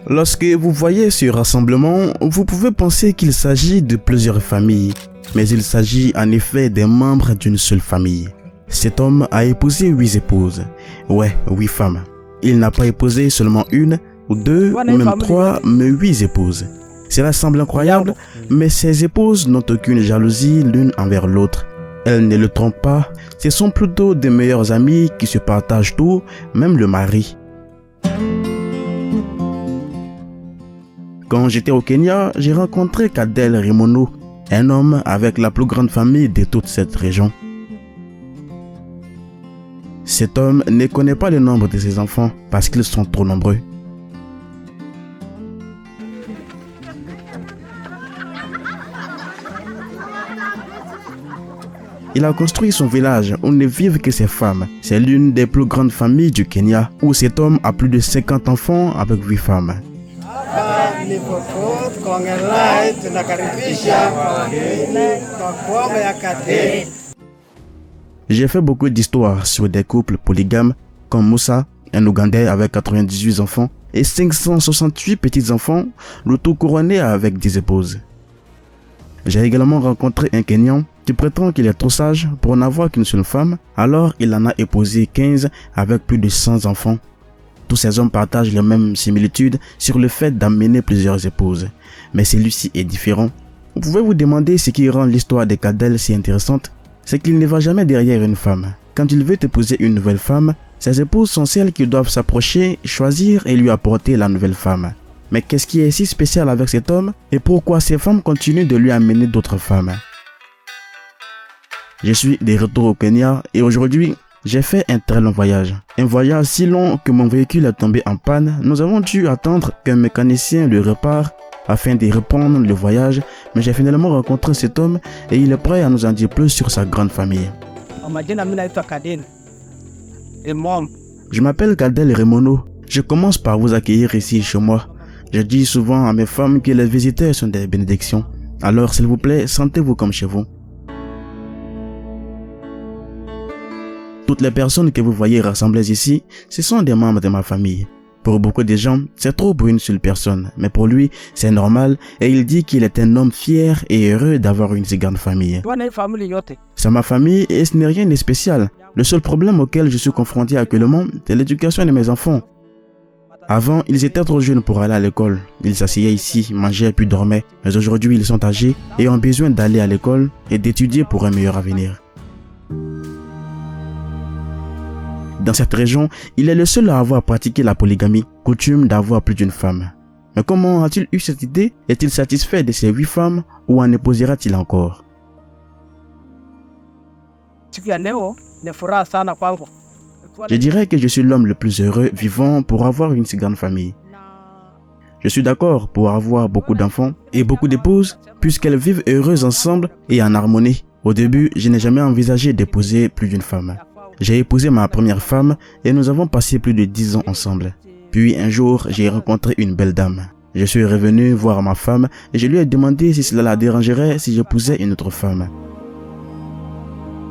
Lorsque vous voyez ce rassemblement, vous pouvez penser qu'il s'agit de plusieurs familles, mais il s'agit en effet des membres d'une seule famille. Cet homme a épousé 8 épouses. Ouais, 8 femmes. Il n'a pas épousé seulement une, ou deux, ou même 3, mais 8 épouses. Cela semble incroyable, mais ces épouses n'ont aucune jalousie l'une envers l'autre. Elles ne le trompent pas, ce sont plutôt des meilleures amies qui se partagent tout, même le mari. Quand j'étais au Kenya, j'ai rencontré Kadel Rimono, un homme avec la plus grande famille de toute cette région. Cet homme ne connaît pas le nombre de ses enfants parce qu'ils sont trop nombreux. Il a construit son village où ne vivent que ses femmes. C'est l'une des plus grandes familles du Kenya où cet homme a plus de 50 enfants avec 8 femmes. J'ai fait beaucoup d'histoires sur des couples polygames comme Moussa, un Ougandais avec 98 enfants et 568 petits-enfants, le tout couronné avec 10 épouses. J'ai également rencontré un Kenyan qui prétend qu'il est trop sage pour n'avoir qu'une seule femme, alors il en a épousé 15 avec plus de 100 enfants. Tous ces hommes partagent les mêmes similitudes sur le fait d'amener plusieurs épouses, mais celui-ci est différent. Vous pouvez vous demander ce qui rend l'histoire de Kadel si intéressante, c'est qu'il ne va jamais derrière une femme. Quand il veut épouser une nouvelle femme, ses épouses sont celles qui doivent s'approcher, choisir et lui apporter la nouvelle femme. Mais qu'est-ce qui est si spécial avec cet homme et pourquoi ces femmes continuent de lui amener d'autres femmes? Je suis de retour au Kenya et aujourd'hui, j'ai fait un très long voyage. Un voyage si long que mon véhicule est tombé en panne. Nous avons dû attendre qu'un mécanicien le répare afin de reprendre le voyage, mais j'ai finalement rencontré cet homme et il est prêt à nous en dire plus sur sa grande famille. Je m'appelle Kadel Rimono. Je commence par vous accueillir ici chez moi. Je dis souvent à mes femmes que les visiteurs sont des bénédictions. Alors s'il vous plaît, sentez-vous comme chez vous. Toutes les personnes que vous voyez rassemblées ici, ce sont des membres de ma famille. Pour beaucoup de gens, c'est trop pour une seule personne, mais pour lui, c'est normal et il dit qu'il est un homme fier et heureux d'avoir une si grande famille. C'est ma famille et ce n'est rien de spécial. Le seul problème auquel je suis confronté actuellement, c'est l'éducation de mes enfants. Avant, ils étaient trop jeunes pour aller à l'école. Ils s'asseyaient ici, mangeaient puis dormaient. Mais aujourd'hui, ils sont âgés et ont besoin d'aller à l'école et d'étudier pour un meilleur avenir. Dans cette région, il est le seul à avoir pratiqué la polygamie, coutume d'avoir plus d'une femme. Mais comment a-t-il eu cette idée? Est-il satisfait de ses 8 femmes ou en épousera-t-il encore? Je dirais que je suis l'homme le plus heureux vivant pour avoir une si grande famille. Je suis d'accord pour avoir beaucoup d'enfants et beaucoup d'épouses puisqu'elles vivent heureuses ensemble et en harmonie. Au début, je n'ai jamais envisagé d'épouser plus d'une femme. J'ai épousé ma première femme et nous avons passé plus de 10 ans ensemble. Puis un jour, j'ai rencontré une belle dame. Je suis revenu voir ma femme et je lui ai demandé si cela la dérangerait si j'épousais une autre femme.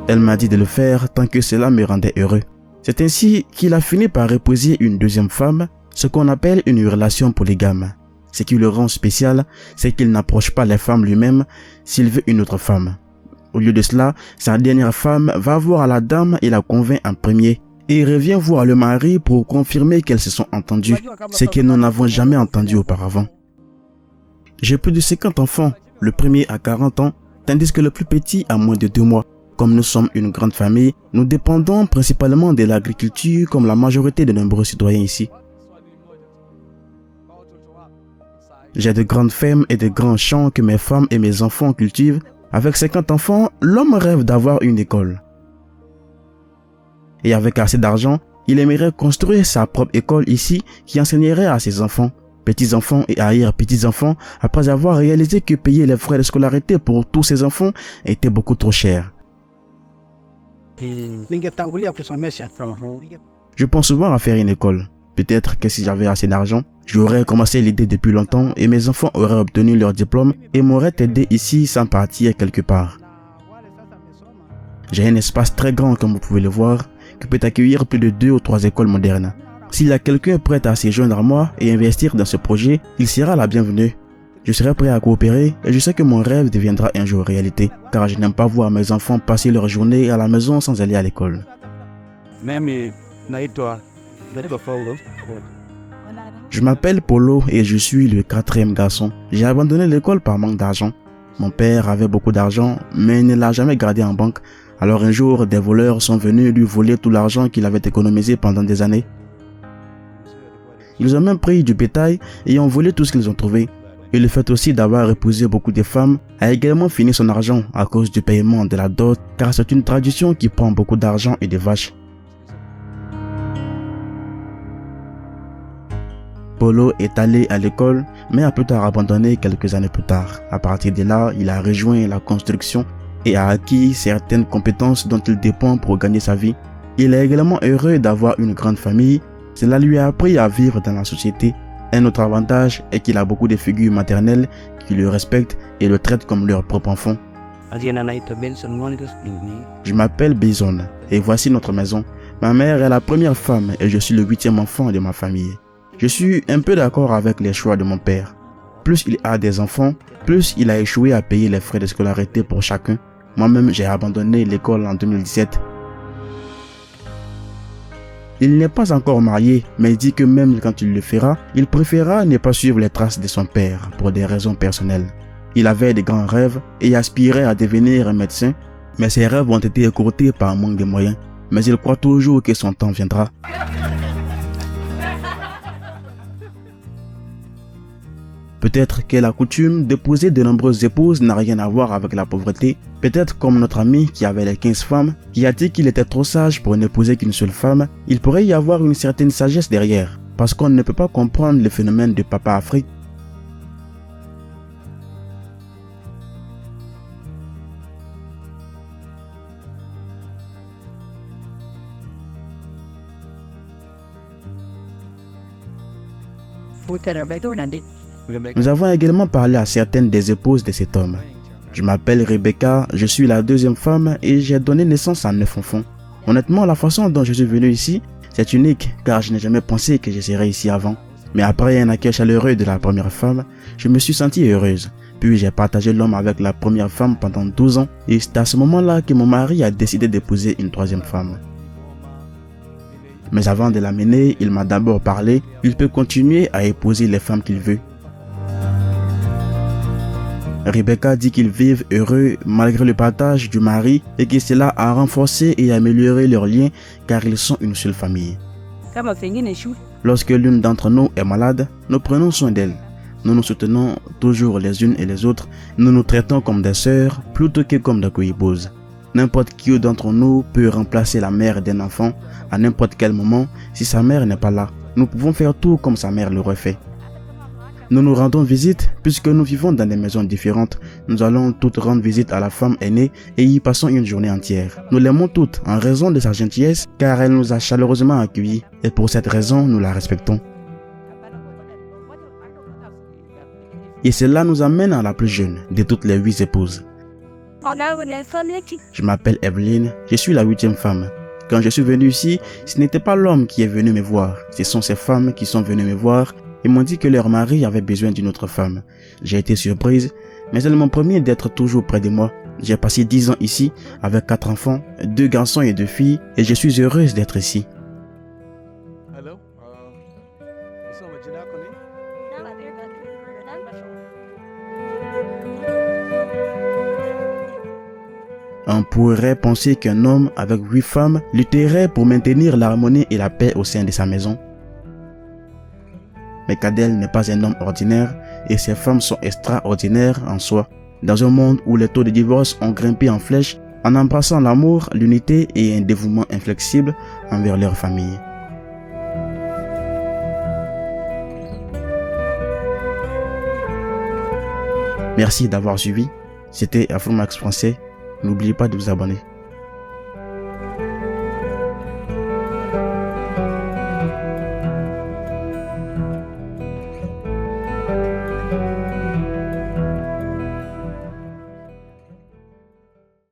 Elle m'a dit de le faire tant que cela me rendait heureux. C'est ainsi qu'il a fini par épouser une deuxième femme, ce qu'on appelle une relation polygame. Ce qui le rend spécial, c'est qu'il n'approche pas les femmes lui-même s'il veut une autre femme. Au lieu de cela, sa dernière femme va voir la dame et la convainc en premier et revient voir le mari pour confirmer qu'elles se sont entendues, ce que nous n'avons jamais entendu auparavant. J'ai plus de 50 enfants, le premier a 40 ans, tandis que le plus petit a moins de 2 mois. Comme nous sommes une grande famille, nous dépendons principalement de l'agriculture comme la majorité de nombreux citoyens ici. J'ai de grandes fermes et de grands champs que mes femmes et mes enfants cultivent. Avec 50 enfants, l'homme rêve d'avoir une école. Et avec assez d'argent, il aimerait construire sa propre école ici qui enseignerait à ses enfants, petits-enfants et arrière-petits-enfants après avoir réalisé que payer les frais de scolarité pour tous ses enfants était beaucoup trop cher. Je pense souvent à faire une école. Peut-être que si j'avais assez d'argent, j'aurais commencé l'idée depuis longtemps et mes enfants auraient obtenu leur diplôme et m'auraient aidé ici sans partir quelque part. J'ai un espace très grand comme vous pouvez le voir qui peut accueillir plus de 2 ou 3 écoles modernes. S'il y a quelqu'un prêt à se joindre à moi et investir dans ce projet, il sera la bienvenue. Je serai prêt à coopérer et je sais que mon rêve deviendra un jour réalité, car je n'aime pas voir mes enfants passer leur journée à la maison sans aller à l'école. Je m'appelle Polo et je suis le 4e garçon. J'ai abandonné l'école par manque d'argent. Mon père avait beaucoup d'argent, mais il ne l'a jamais gardé en banque. Alors un jour, des voleurs sont venus lui voler tout l'argent qu'il avait économisé pendant des années. Ils ont même pris du bétail et ont volé tout ce qu'ils ont trouvé. Et le fait aussi d'avoir épousé beaucoup de femmes a également fini son argent à cause du paiement de la dot, car c'est une tradition qui prend beaucoup d'argent et de vaches. Polo est allé à l'école, mais a plus tard abandonné quelques années plus tard. À partir de là, il a rejoint la construction et a acquis certaines compétences dont il dépend pour gagner sa vie. Il est également heureux d'avoir une grande famille. Cela lui a appris à vivre dans la société. Un autre avantage est qu'il a beaucoup de figures maternelles qui le respectent et le traitent comme leur propre enfant. Je m'appelle Bison et voici notre maison. Ma mère est la première femme et je suis le 8e enfant de ma famille. Je suis un peu d'accord avec les choix de mon père. Plus il a des enfants, plus il a échoué à payer les frais de scolarité pour chacun. Moi-même, j'ai abandonné l'école en 2017. Il n'est pas encore marié, mais il dit que même quand il le fera, il préférera ne pas suivre les traces de son père pour des raisons personnelles. Il avait de grands rêves et aspirait à devenir un médecin, mais ses rêves ont été écourtés par manque de moyens. Mais il croit toujours que son temps viendra. Peut-être que la coutume d'épouser de nombreuses épouses n'a rien à voir avec la pauvreté. Peut-être comme notre ami qui avait les 15 femmes, qui a dit qu'il était trop sage pour n'épouser qu'une seule femme, il pourrait y avoir une certaine sagesse derrière, parce qu'on ne peut pas comprendre le phénomène de Papa Afrique. Nous avons également parlé à certaines des épouses de cet homme. Je m'appelle Rebecca, je suis la 2e femme et j'ai donné naissance à 9 enfants. Honnêtement, la façon dont je suis venu ici, c'est unique car je n'ai jamais pensé que je serais ici avant. Mais après un accueil chaleureux de la première femme, je me suis sentie heureuse. Puis j'ai partagé l'homme avec la première femme pendant 12 ans et c'est à ce moment-là que mon mari a décidé d'épouser une 3e femme. Mais avant de l'amener, il m'a d'abord parlé, il peut continuer à épouser les femmes qu'il veut. Rebecca dit qu'ils vivent heureux malgré le partage du mari et que cela a renforcé et amélioré leurs liens car ils sont une seule famille. Lorsque l'une d'entre nous est malade, nous prenons soin d'elle. Nous nous soutenons toujours les unes et les autres. Nous nous traitons comme des sœurs plutôt que comme des coépouses. N'importe qui d'entre nous peut remplacer la mère d'un enfant à n'importe quel moment si sa mère n'est pas là. Nous pouvons faire tout comme sa mère l'aurait fait. Nous nous rendons visite puisque nous vivons dans des maisons différentes. Nous allons toutes rendre visite à la femme aînée et y passons une journée entière. Nous l'aimons toutes en raison de sa gentillesse car elle nous a chaleureusement accueillis et pour cette raison nous la respectons. Et cela nous amène à la plus jeune de toutes les 8 épouses. Je m'appelle Evelyn, je suis la 8e femme. Quand je suis venu ici, ce n'était pas l'homme qui est venu me voir, ce sont ces femmes qui sont venues me voir et m'ont dit que leur mari avait besoin d'une autre femme. J'ai été surprise, mais elles m'ont promis d'être toujours près de moi. J'ai passé 10 ans ici, avec 4 enfants, 2 garçons et 2 filles, et je suis heureuse d'être ici. On pourrait penser qu'un homme avec 8 femmes lutterait pour maintenir l'harmonie et la paix au sein de sa maison. Mais Kadel n'est pas un homme ordinaire et ses femmes sont extraordinaires en soi. Dans un monde où les taux de divorce ont grimpé en flèche, en embrassant l'amour, l'unité et un dévouement inflexible envers leur famille. Merci d'avoir suivi. C'était Afromax Français. N'oubliez pas de vous abonner.